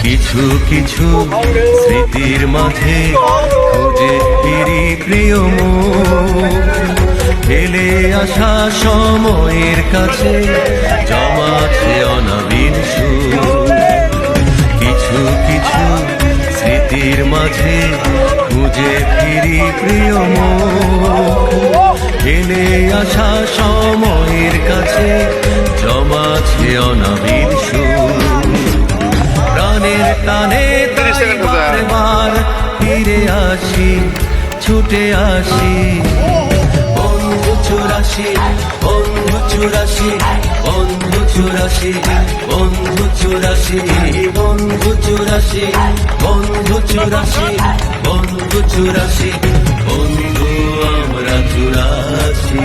কিছু কিছু স্মৃতির মাঝে খুঁজে ফিরি প্রিয় মুখ, ফেলে আসা সময়ের কাছে জমাছে অনাবিল সুর। কিছু কিছু স্মৃতির মাঝে খুঁজে ফিরি প্রিয় মুখ, ফেলে আসা সময়ের কাছে জমাছে অনাবিল সুর। প্রাণের টানে তাই বারবার ফিরে আসি, ছুটে আসি। বন্ধু চুরাশি, বন্ধু চুরাশি, বন্ধু চুরাশি, বন্ধু চুরাশি, বন্ধু চুরাশি, বন্ধু চুরাশি, বন্ধু চুরাশি, বন্ধু আমরা চুরাশি।